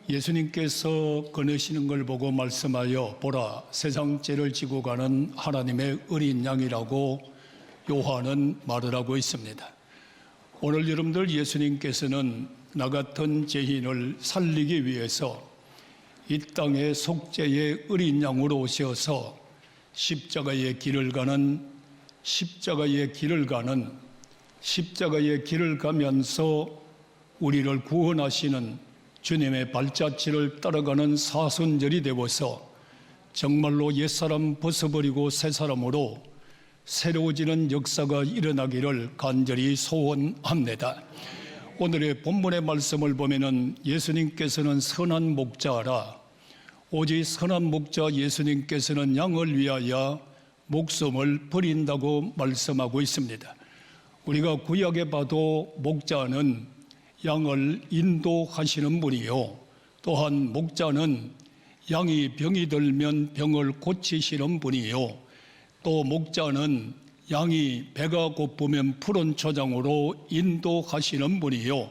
예수님께서 거느시는 걸 보고 말씀하여 보라 세상 죄를 지고 가는 하나님의 어린 양이라고 요한은 말을 하고 있습니다. 오늘 여러분들 예수님께서는 나 같은 죄인을 살리기 위해서 이 땅에 속죄의 어린 양으로 오셔서 십자가의 길을 가면서 우리를 구원하시는 주님의 발자취를 따라가는 사순절이 되어서 정말로 옛사람 벗어버리고 새사람으로 새로워지는 역사가 일어나기를 간절히 소원합니다. 오늘의 본문의 말씀을 보면은 예수님께서는 선한 목자라, 오직 선한 목자 예수님께서는 양을 위하여 목숨을 버린다고 말씀하고 있습니다. 우리가 구약에 봐도 목자는 양을 인도하시는 분이요, 또한 목자는 양이 병이 들면 병을 고치시는 분이요, 또 목자는 양이 배가 고프면 푸른 초장으로 인도하시는 분이요,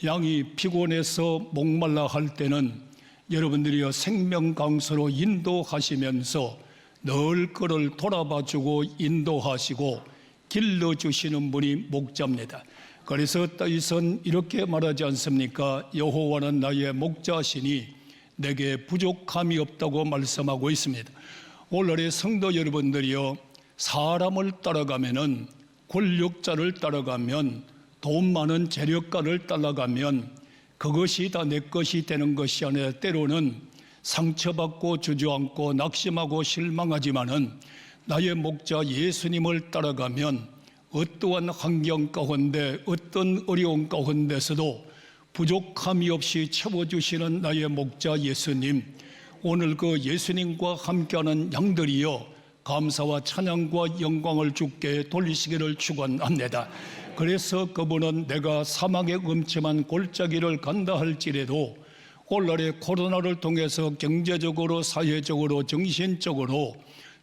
양이 피곤해서 목말라 할 때는 여러분들이여 생명강수로 인도하시면서 늘 그를 돌아봐주고 인도하시고 길러주시는 분이 목자입니다. 그래서 다윗은 이렇게 말하지 않습니까? 여호와는 나의 목자시니 내게 부족함이 없다고 말씀하고 있습니다. 오늘의 성도 여러분들이요, 사람을 따라가면은, 권력자를 따라가면, 돈 많은 재력가를 따라가면 그것이 다 내 것이 되는 것이 아니라 때로는 상처받고 주저앉고 낙심하고 실망하지만은 나의 목자 예수님을 따라가면 어떠한 환경 가운데 어떤 어려운 가운데서도 부족함이 없이 채워주시는 나의 목자 예수님, 오늘 그 예수님과 함께하는 양들이여 감사와 찬양과 영광을 주께 돌리시기를 축원합니다. 그래서 그분은 내가 사망의 음침한 골짜기를 간다 할지라도 오늘의 코로나를 통해서 경제적으로 사회적으로 정신적으로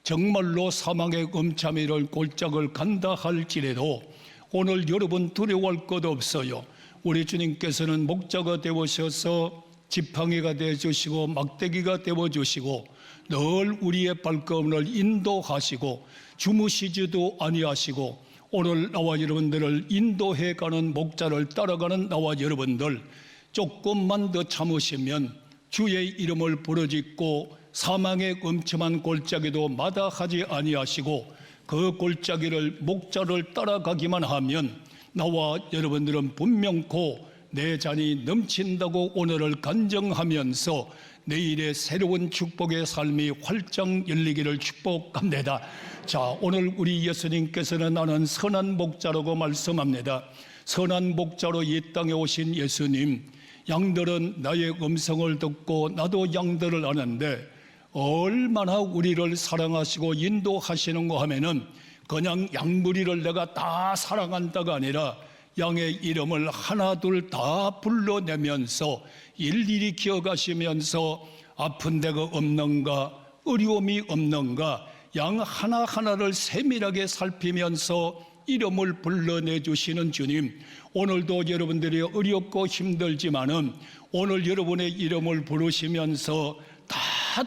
정말로 사망의 음침이를 골짜기를 간다 할지라도 오늘 여러분 두려워할 것 없어요. 우리 주님께서는 목자가 되어셔서 지팡이가 되어주시고 막대기가 되어주시고 늘 우리의 발걸음을 인도하시고 주무시지도 아니하시고 오늘 나와 여러분들을 인도해 가는 목자를 따라가는 나와 여러분들 조금만 더 참으시면 주의 이름을 부르짖고 사망의 음침한 골짜기도 마다하지 아니하시고 그 골짜기를 목자를 따라가기만 하면 나와 여러분들은 분명코 내 잔이 넘친다고 오늘을 간증하면서 내일의 새로운 축복의 삶이 활짝 열리기를 축복합니다. 자, 오늘 우리 예수님께서는 나는 선한 목자라고 말씀합니다. 선한 목자로 이 땅에 오신 예수님, 양들은 나의 음성을 듣고 나도 양들을 아는데 얼마나 우리를 사랑하시고 인도하시는가 하면은 그냥 양무리를 내가 다 사랑한다가 아니라 양의 이름을 하나 둘 다 불러내면서 일일이 기억하시면서 아픈 데가 없는가, 어려움이 없는가, 양 하나하나를 세밀하게 살피면서 이름을 불러내 주시는 주님, 오늘도 여러분들이 어렵고 힘들지만은 오늘 여러분의 이름을 부르시면서 다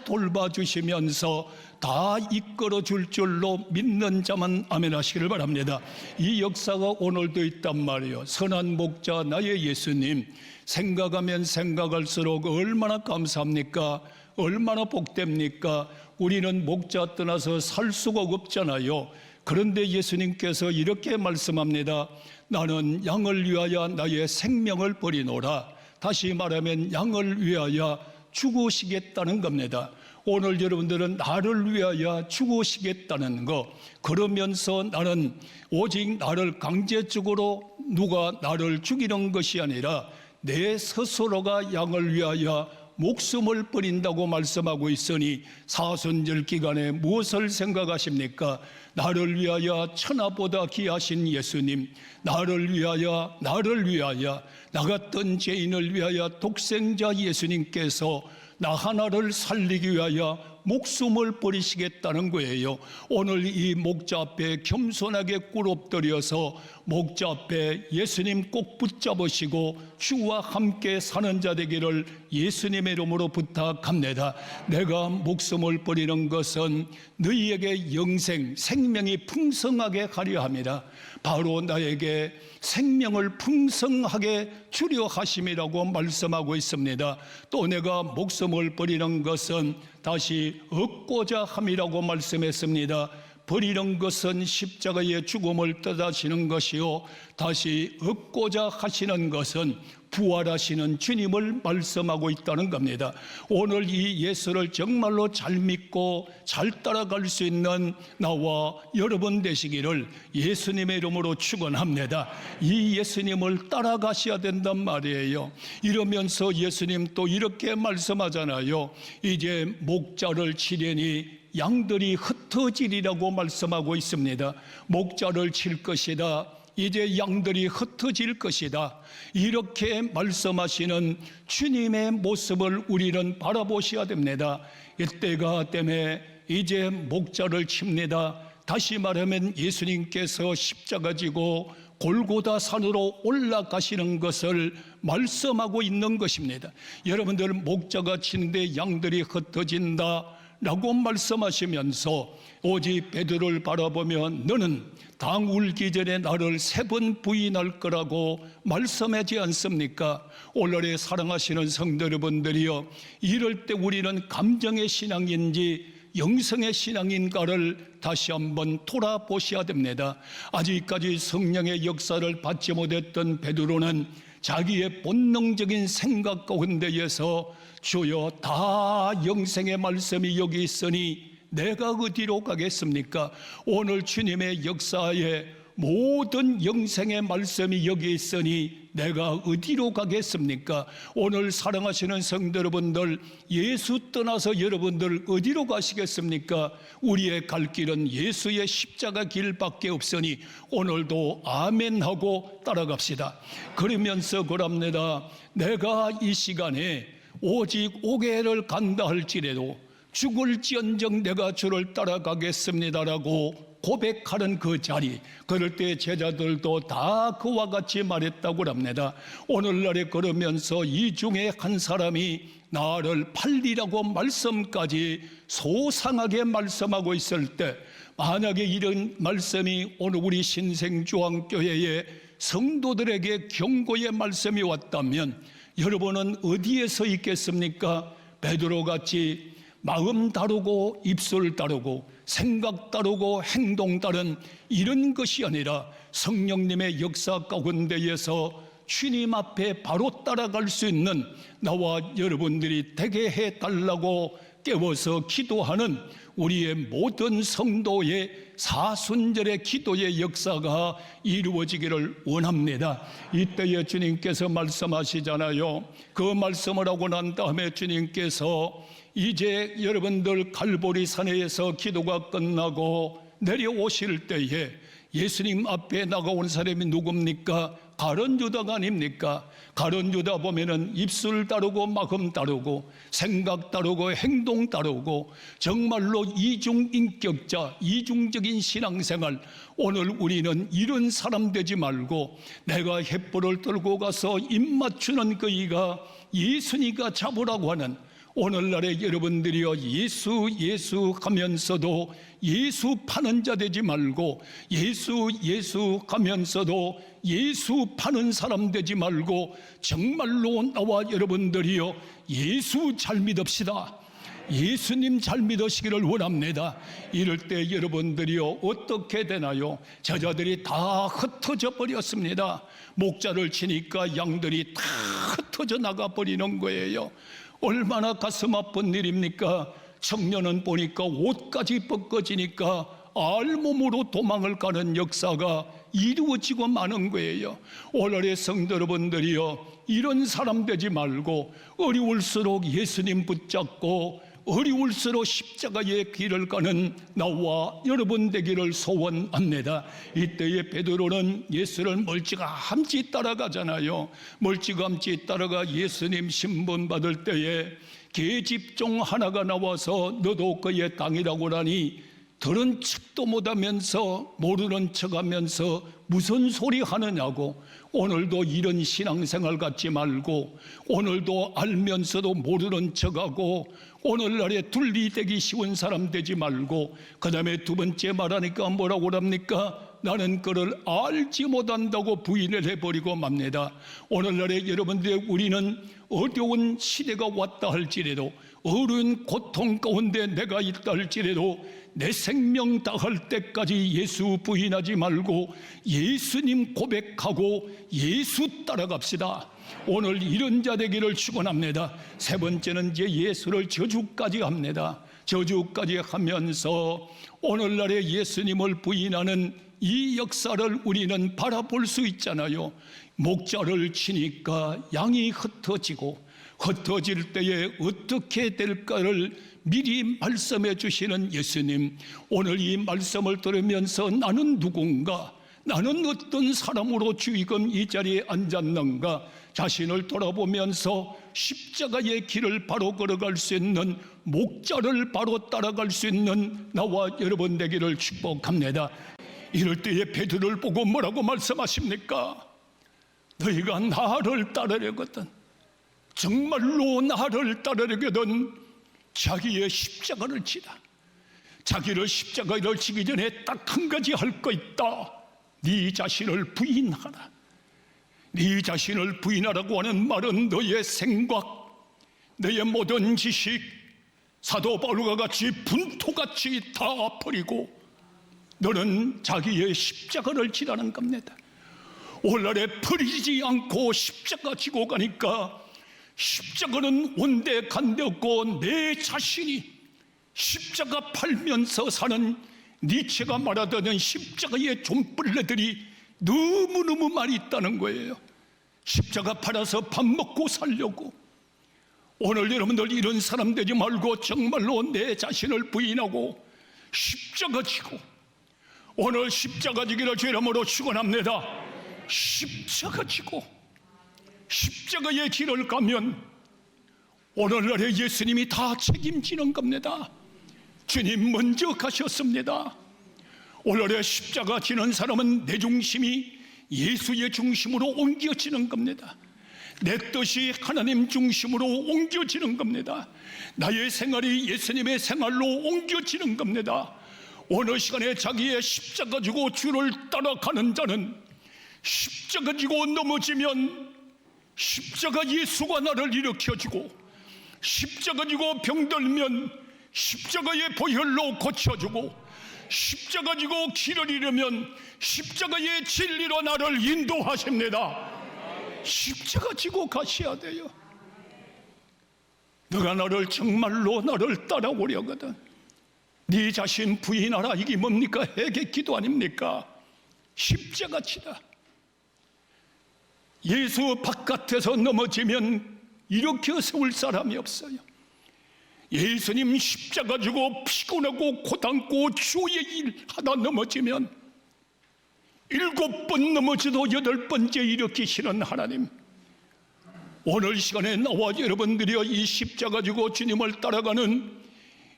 돌봐주시면서 다 이끌어 줄 줄로 믿는 자만 아멘 하시기를 바랍니다. 이 역사가 오늘도 있단 말이에요. 선한 목자 나의 예수님, 생각하면 생각할수록 얼마나 감사합니까? 얼마나 복됩니까? 우리는 목자 떠나서 살 수가 없잖아요. 그런데 예수님께서 이렇게 말씀합니다. 나는 양을 위하여 나의 생명을 버리노라. 다시 말하면 양을 위하여 죽으시겠다는 겁니다. 오늘 여러분들은 나를 위하여 죽으시겠다는 거, 그러면서 나는 오직 나를 강제적으로 누가 나를 죽이는 것이 아니라 내 스스로가 양을 위하여 목숨을 버린다고 말씀하고 있으니 사순절 기간에 무엇을 생각하십니까? 나를 위하여 천하보다 귀하신 예수님, 나를 위하여 나 같은 죄인을 위하여 독생자 예수님께서 나 하나를 살리기 위하여 목숨을 버리시겠다는 거예요. 오늘 이 목자 앞에 겸손하게 꿇어엎드려서 목자 앞에 예수님 꼭 붙잡으시고 주와 함께 사는 자 되기를 예수님의 이름으로 부탁합니다. 내가 목숨을 버리는 것은 너희에게 영생, 생명이 풍성하게 가려 함이라. 바로 나에게 생명을 풍성하게 주려 하심이라고 말씀하고 있습니다. 또 내가 목숨을 버리는 것은 다시 얻고자 함이라고 말씀했습니다. 버리는 것은 십자가의 죽음을 뜻하시는 것이요, 다시 얻고자 하시는 것은 부활하시는 주님을 말씀하고 있다는 겁니다. 오늘 이 예수를 정말로 잘 믿고 잘 따라갈 수 있는 나와 여러분 되시기를 예수님의 이름으로 축원합니다. 이 예수님을 따라가셔야 된단 말이에요. 이러면서 예수님 또 이렇게 말씀하잖아요. 이제 목자를 치려니 양들이 흩어지리라고 말씀하고 있습니다. 목자를 칠 것이다. 이제 양들이 흩어질 것이다. 이렇게 말씀하시는 주님의 모습을 우리는 바라보셔야 됩니다. 이때가 때문에 이제 목자를 칩니다. 다시 말하면 예수님께서 십자가 지고 골고다 산으로 올라가시는 것을 말씀하고 있는 것입니다. 여러분들, 목자가 치는데 양들이 흩어진다 라고 말씀하시면서 오직 베드로를 바라보면 너는 당 울기 전에 나를 3번 부인할 거라고 말씀하지 않습니까? 오늘의 사랑하시는 성도 여러분들이여, 이럴 때 우리는 감정의 신앙인지 영성의 신앙인가를 다시 한번 돌아보셔야 됩니다. 아직까지 성령의 역사를 받지 못했던 베드로는 자기의 본능적인 생각 가운데에서 주여, 다 영생의 말씀이 여기 있으니 내가 어디로 가겠습니까? 오늘 주님의 역사에 모든 영생의 말씀이 여기 있으니 내가 어디로 가겠습니까? 오늘 사랑하시는 성도 여러분들, 예수 떠나서 여러분들 어디로 가시겠습니까? 우리의 갈 길은 예수의 십자가 길밖에 없으니 오늘도 아멘하고 따라갑시다. 그러면서 그럽니다. 내가 이 시간에 오직 오게를 간다 할지라도 죽을지언정 내가 주를 따라가겠습니다라고 고백하는 그 자리, 그럴 때 제자들도 다 그와 같이 말했다고 합니다. 오늘날에 걸으면서 이 중에 한 사람이 나를 팔리라고 말씀까지 소상하게 말씀하고 있을 때, 만약에 이런 말씀이 오늘 우리 신생주왕교회의 성도들에게 경고의 말씀이 왔다면 여러분은 어디에 서 있겠습니까? 베드로같이 마음 다르고 입술 다르고 생각 다르고 행동 다른 이런 것이 아니라 성령님의 역사 가운데에서 주님 앞에 바로 따라갈 수 있는 나와 여러분들이 되게 해달라고 깨워서 기도하는 우리의 모든 성도의 사순절의 기도의 역사가 이루어지기를 원합니다. 이때에 주님께서 말씀하시잖아요. 그 말씀을 하고 난 다음에 주님께서 이제 여러분들 갈보리 산에서 기도가 끝나고 내려오실 때에 예수님 앞에 나가온 사람이 누굽니까? 가룟 유다가 아닙니까? 가룟 유다 보면은 입술 다르고 마음 다르고 생각 다르고 행동 다르고 정말로 이중인격자, 이중적인 신앙생활. 오늘 우리는 이런 사람 되지 말고 내가 횃불을 들고 가서 입 맞추는 그이가 예수니가 잡으라고 하는, 오늘날의 여러분들이여 예수 하면서도 예수 파는 자 되지 말고 예수 하면서도 예수 파는 사람 되지 말고 정말로 나와 여러분들이여 예수 잘 믿읍시다. 예수님 잘 믿으시기를 원합니다. 이럴 때 여러분들이요 어떻게 되나요? 제자들이 다 흩어져 버렸습니다. 목자를 치니까 양들이 다 흩어져 나가 버리는 거예요. 얼마나 가슴 아픈 일입니까? 청년은 보니까 옷까지 벗겨지니까 알몸으로 도망을 가는 역사가 이루어지고 마는 거예요. 오늘의 성도 여러분들이요 이런 사람 되지 말고 어려울수록 예수님 붙잡고 어려울수록 십자가의 길을 가는 나와 여러분 되기를 소원합니다. 이때에 베드로는 예수를 멀찌감치 따라가잖아요. 멀찌감치 따라가 예수님 신분 받을 때에 계집종 하나가 나와서 너도 그의 땅이라고 하니 들은 척도 못하면서 모르는 척하면서 무슨 소리 하느냐고, 오늘도 이런 신앙생활 갖지 말고, 오늘도 알면서도 모르는 척하고, 오늘날에 둘리되기 쉬운 사람 되지 말고, 그 다음에 두 번째 말하니까 뭐라고 합니까? 나는 그를 알지 못한다고 부인을 해버리고 맙니다. 오늘날에 여러분들, 우리는 어려운 시대가 왔다 할지라도, 어려운 고통 가운데 내가 있다 할지라도 내 생명 다할 때까지 예수 부인하지 말고 예수님 고백하고 예수 따라갑시다. 오늘 이런 자 되기를 축원합니다. 세 번째는 이제 예수를 저주까지 합니다. 저주까지 하면서 오늘날의 예수님을 부인하는 이 역사를 우리는 바라볼 수 있잖아요. 목자를 치니까 양이 흩어질 때에 어떻게 될까를 미리 말씀해 주시는 예수님, 오늘 이 말씀을 들으면서 나는 누군가, 나는 어떤 사람으로 지금 이 자리에 앉았는가 자신을 돌아보면서 십자가의 길을 바로 걸어갈 수 있는, 목자를 바로 따라갈 수 있는 나와 여러분 되기를 축복합니다. 이럴 때에 베드로를 보고 뭐라고 말씀하십니까? 너희가 나를 따르려거든, 정말로 나를 따르려거든 자기의 십자가를 지라. 자기를 십자가를 지기 전에 딱 한 가지 할 거 있다. 네 자신을 부인하라. 네 자신을 부인하라고 하는 말은 너의 생각, 너의 모든 지식, 사도 바울과 같이 분토같이 다 버리고 너는 자기의 십자가를 지라는 겁니다. 오늘날에 버리지 않고 십자가 지고 가니까 십자가는 온데 간데 없고 내 자신이 십자가 팔면서 사는, 니체가 말하던 십자가의 존벌레들이 너무너무 많이 있다는 거예요. 십자가 팔아서 밥 먹고 살려고. 오늘 여러분들 이런 사람 되지 말고 정말로 내 자신을 부인하고 십자가 지고, 오늘 십자가 지기를 주 이름으로 축원합니다. 십자가 지고 십자가의 길을 가면 오늘날에 예수님이 다 책임지는 겁니다. 주님 먼저 가셨습니다. 오늘날에 십자가 지는 사람은 내 중심이 예수의 중심으로 옮겨지는 겁니다. 내 뜻이 하나님 중심으로 옮겨지는 겁니다. 나의 생활이 예수님의 생활로 옮겨지는 겁니다. 어느 시간에 자기의 십자가 지고 주를 따라가는 자는 십자가 지고 넘어지면 십자가 예수가 나를 일으켜주고, 십자가 지고 병들면 십자가의 보혈로 고쳐주고, 십자가 지고 길을 잃으면 십자가의 진리로 나를 인도하십니다. 십자가 지고 가셔야 돼요. 너가 나를 정말로 나를 따라오려거든 네 자신 부인하라. 이게 뭡니까? 회개 기도 아닙니까? 십자가 지다. 예수 바깥에서 넘어지면 일으켜 세울 사람이 없어요. 예수님 십자가 지고 피곤하고 고단고 주의 일 하다 넘어지면 7번 넘어져도 8번째 일으키시는 하나님, 오늘 시간에 나와 여러분들이 이 십자가 지고 주님을 따라가는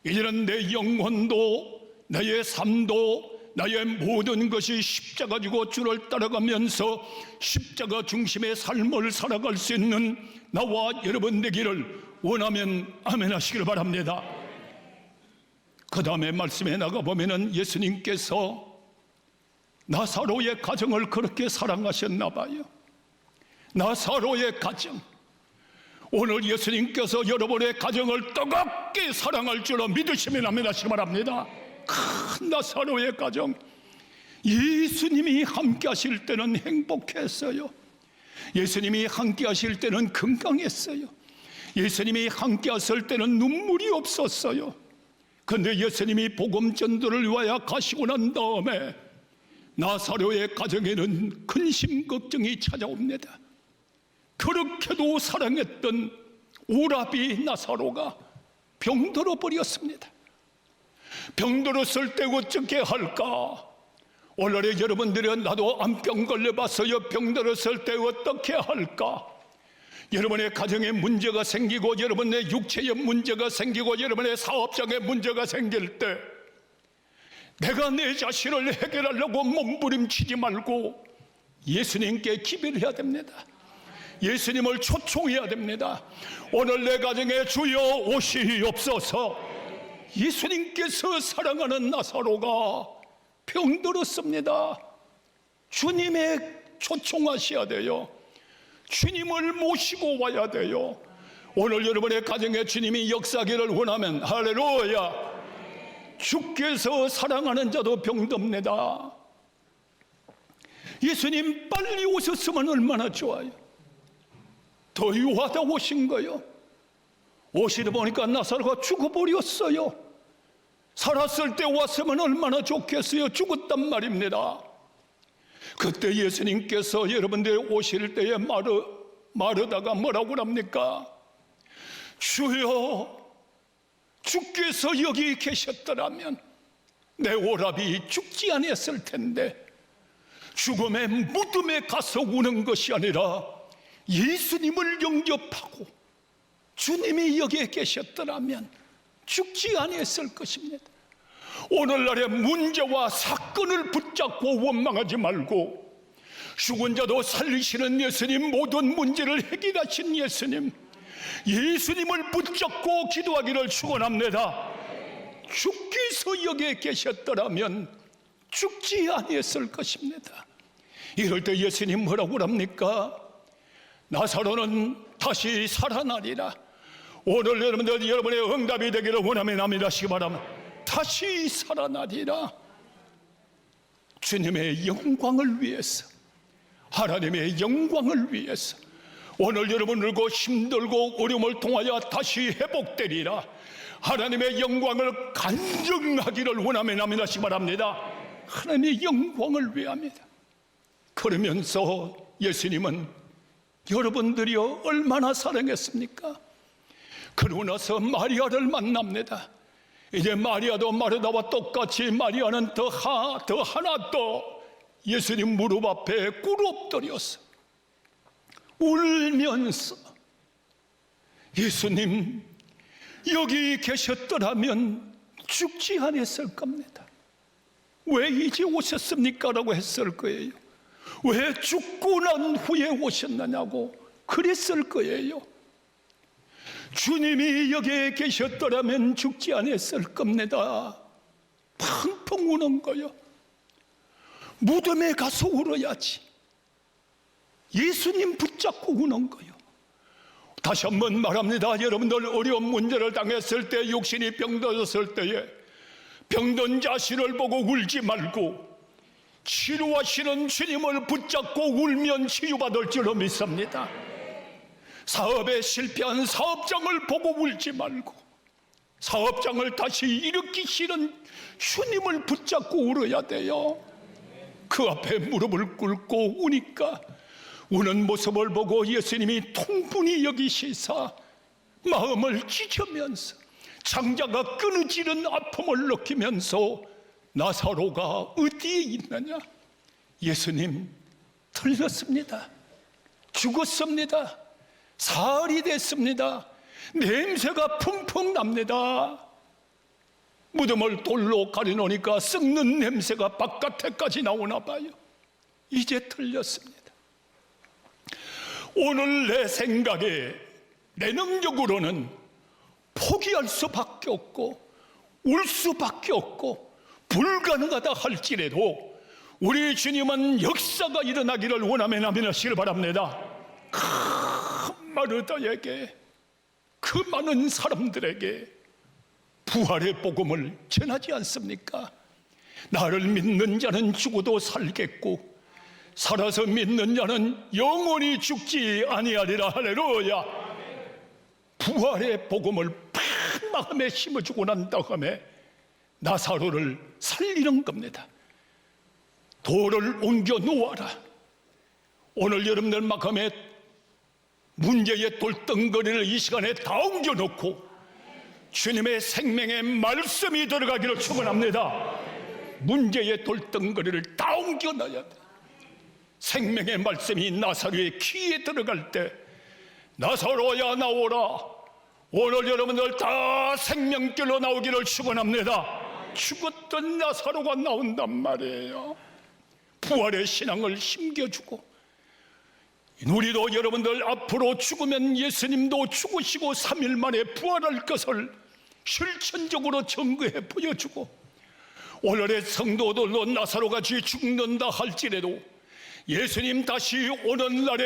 이제는 내 영혼도 나의 삶도 나의 모든 것이 십자가 지고 주를 따라가면서 십자가 중심의 삶을 살아갈 수 있는 나와 여러분 되기를 원하면 아멘 하시기를 바랍니다. 그 다음에 말씀에 나가보면 예수님께서 나사로의 가정을 그렇게 사랑하셨나 봐요. 나사로의 가정, 오늘 예수님께서 여러분의 가정을 뜨겁게 사랑할 줄로 믿으시면 아멘 하시기 바랍니다. 큰 나사로의 가정, 예수님이 함께 하실 때는 행복했어요. 예수님이 함께 하실 때는 건강했어요. 예수님이 함께 하실 때는 눈물이 없었어요. 그런데 예수님이 복음 전도를 위하여 가시고 난 다음에 나사로의 가정에는 근심 걱정이 찾아옵니다. 그렇게도 사랑했던 오라비 나사로가 병들어 버렸습니다. 병들었을 때 어떻게 할까? 오늘의 여러분들은 나도 암병 걸려봤어요. 병들었을 때 어떻게 할까? 여러분의 가정에 문제가 생기고 여러분의 육체에 문제가 생기고 여러분의 사업장에 문제가 생길 때 내가 내 자신을 해결하려고 몸부림치지 말고 예수님께 기도를 해야 됩니다. 예수님을 초청해야 됩니다. 오늘 내 가정에 주여 오시옵소서. 예수님께서 사랑하는 나사로가 병들었습니다. 주님의 초청하셔야 돼요. 주님을 모시고 와야 돼요. 오늘 여러분의 가정에 주님이 역사하기를 원하면 할렐루야. 주께서 사랑하는 자도 병듭니다. 예수님 빨리 오셨으면 얼마나 좋아요. 더 유하다 오신 거요. 오시다 보니까 나사로가 죽어버렸어요. 살았을 때 왔으면 얼마나 좋겠어요. 죽었단 말입니다. 그때 예수님께서 여러분들 오실 때에 마르다가 뭐라고 합니까? 주여, 주께서 여기 계셨더라면 내 오라비 죽지 않았을 텐데. 죽음의 무덤에 가서 우는 것이 아니라 예수님을 영접하고 주님이 여기에 계셨더라면 죽지 않았을 것입니다. 오늘날의 문제와 사건을 붙잡고 원망하지 말고 죽은 자도 살리시는 예수님, 모든 문제를 해결하신 예수님, 예수님을 붙잡고 기도하기를 축원합니다. 주께서 여기에 계셨더라면 죽지 않았을 것입니다. 이럴 때 예수님 뭐라고 합니까? 나사로는 다시 살아나리라. 오늘 여러분의 응답이 되기를 원하면 아멘 하시기 바랍니다. 다시 살아나리라. 주님의 영광을 위해서, 하나님의 영광을 위해서 오늘 여러분 울고 힘들고 어려움을 통하여 다시 회복되리라. 하나님의 영광을 간증하기를 원하면 아멘 하시기 바랍니다. 하나님의 영광을 위함이다. 그러면서 예수님은 여러분들이요 얼마나 사랑했습니까? 그러고 나서 마리아를 만납니다. 이제 마리아도 마르다와 똑같이 마리아는 더 하나 더 예수님 무릎 앞에 꿇어엎드려서 울면서 예수님 여기 계셨더라면 죽지 않았을 겁니다. 왜 이제 오셨습니까? 라고 했을 거예요. 왜 죽고 난 후에 오셨느냐고 그랬을 거예요. 주님이 여기에 계셨더라면 죽지 않았을 겁니다. 펑펑 우는 거요. 무덤에 가서 울어야지. 예수님 붙잡고 우는 거요. 다시 한번 말합니다. 여러분들 어려운 문제를 당했을 때, 육신이 병들었을 때에 병든 자신을 보고 울지 말고 치료하시는 주님을 붙잡고 울면 치유받을 줄로 믿습니다. 사업에 실패한 사업장을 보고 울지 말고 사업장을 다시 일으키시는 주님을 붙잡고 울어야 돼요. 그 앞에 무릎을 꿇고 우니까 우는 모습을 보고 예수님이 통분히 여기시사 마음을 찢으면서 장자가 끊어지는 아픔을 느끼면서 나사로가 어디에 있느냐? 예수님 틀렸습니다. 죽었습니다. 사흘이 됐습니다. 냄새가 펑펑 납니다. 무덤을 돌로 가려놓으니까 썩는 냄새가 바깥에까지 나오나 봐요. 이제 틀렸습니다. 오늘 내 생각에 내 능력으로는 포기할 수밖에 없고 울 수밖에 없고 불가능하다 할지라도 우리 주님은 역사가 일어나기를 원하면 아멘 하시길 바랍니다. 큰 마르다에게, 그 많은 사람들에게 부활의 복음을 전하지 않습니까? 나를 믿는 자는 죽어도 살겠고 살아서 믿는 자는 영원히 죽지 아니하리라. 할렐루야. 부활의 복음을 팍 마음에 심어주고 난 다음에 나사로를 살리는 겁니다. 돌을 옮겨 놓아라. 오늘 여러분들 마음에 문제의 돌덩거리를 이 시간에 다 옮겨놓고 주님의 생명의 말씀이 들어가기를 축원합니다. 문제의 돌덩거리를 다 옮겨놔야 돼. 생명의 말씀이 나사로의 귀에 들어갈 때 나사로야 나오라. 오늘 여러분들 다 생명길로 나오기를 축원합니다. 죽었던 나사로가 나온단 말이에요. 부활의 신앙을 심겨주고, 우리도 여러분들 앞으로 죽으면 예수님도 죽으시고 3일 만에 부활할 것을 실천적으로 증거해 보여주고, 오늘의 성도들도 나사로같이 죽는다 할지라도 예수님 다시 오는 날에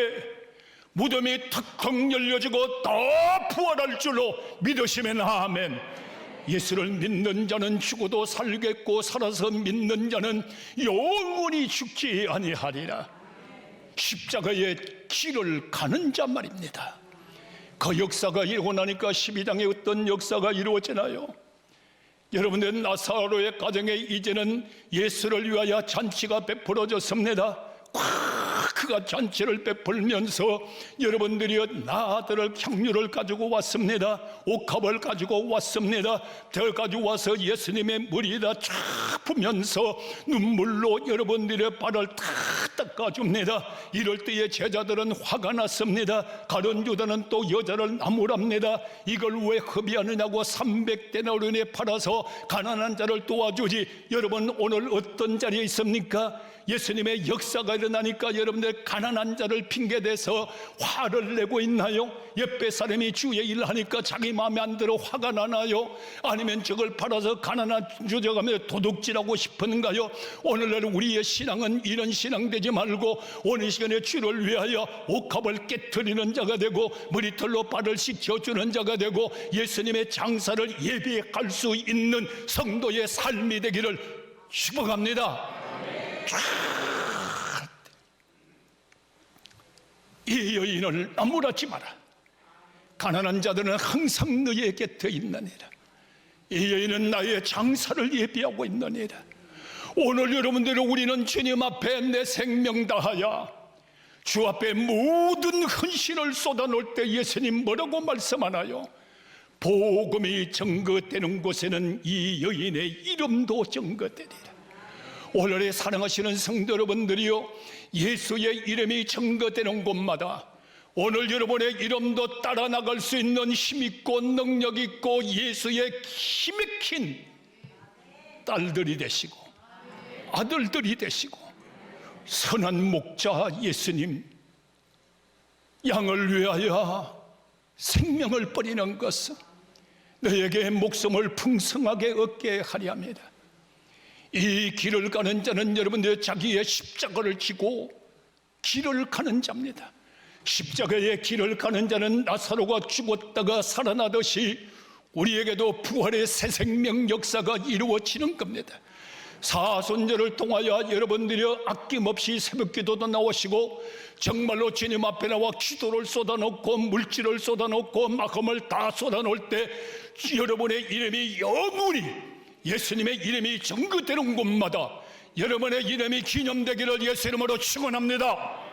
무덤이 턱턱 열려지고 다 부활할 줄로 믿으시면 아멘. 예수를 믿는 자는 죽어도 살겠고 살아서 믿는 자는 영원히 죽지 아니하리라. 십자가의 길을 가는 자 말입니다. 그 역사가 이루고 나니까 12장에 어떤 역사가 이루어지나요? 여러분들, 나사로의 가정에 이제는 예수를 위하여 잔치가 베풀어졌습니다. 그가 잔치를 베풀면서 여러분들이 나들을 향유를 가지고 왔습니다. 옥합을 가지고 왔습니다. 더 가지고 와서 예수님의 머리에다 쫙 부면서 눈물로 여러분들의 발을 다 닦아줍니다. 이럴 때에 제자들은 화가 났습니다. 가룟 유다는 또 여자를 나무랍니다. 이걸 왜 허비하느냐고 300데나리온에 팔아서 가난한 자를 도와주지. 여러분, 오늘 어떤 자리에 있습니까? 예수님의 역사가 일어나니까 여러분들 가난한 자를 핑계대서 화를 내고 있나요? 옆에 사람이 주의 일을 하니까 자기 마음에 안 들어 화가 나나요? 아니면 저걸 팔아서 가난한 주저가며 도둑질하고 싶은가요? 오늘날 우리의 신앙은 이런 신앙 되지 말고 오늘 시간에 주를 위하여 옥합을 깨트리는 자가 되고 머리털로 발을 씻겨주는 자가 되고 예수님의 장사를 예비할 수 있는 성도의 삶이 되기를 축복합니다. 이 여인을 나무라지 마라. 가난한 자들은 항상 너의 곁에 있느니라. 이 여인은 나의 장사를 예비하고 있느니라. 오늘 여러분들, 우리는 주님 앞에 내 생명 다하여 주 앞에 모든 헌신을 쏟아놓을 때 예수님 뭐라고 말씀하나요? 복음이 증거되는 곳에는 이 여인의 이름도 증거되리라. 오늘의 사랑하시는 성도 여러분들이요, 예수의 이름이 증거되는 곳마다 오늘 여러분의 이름도 따라 나갈 수 있는 힘있고 능력있고 예수의 힘맥힌 딸들이 되시고 아들들이 되시고, 선한 목자 예수님, 양을 위하여 생명을 버리는 것은 너에게 목숨을 풍성하게 얻게 하려 합니다. 이 길을 가는 자는 여러분들 자기의 십자가를 지고 길을 가는 자입니다. 십자가의 길을 가는 자는 나사로가 죽었다가 살아나듯이 우리에게도 부활의 새 생명 역사가 이루어지는 겁니다. 사순절을 통하여 여러분들이 아낌없이 새벽기도도 나오시고 정말로 주님 앞에 나와 기도를 쏟아놓고 물질을 쏟아놓고 마음을 다 쏟아놓을 때 여러분의 이름이 영원히, 예수님의 이름이 증거되는 곳마다 여러분의 이름이 기념되기를 예수 이름으로 축원합니다.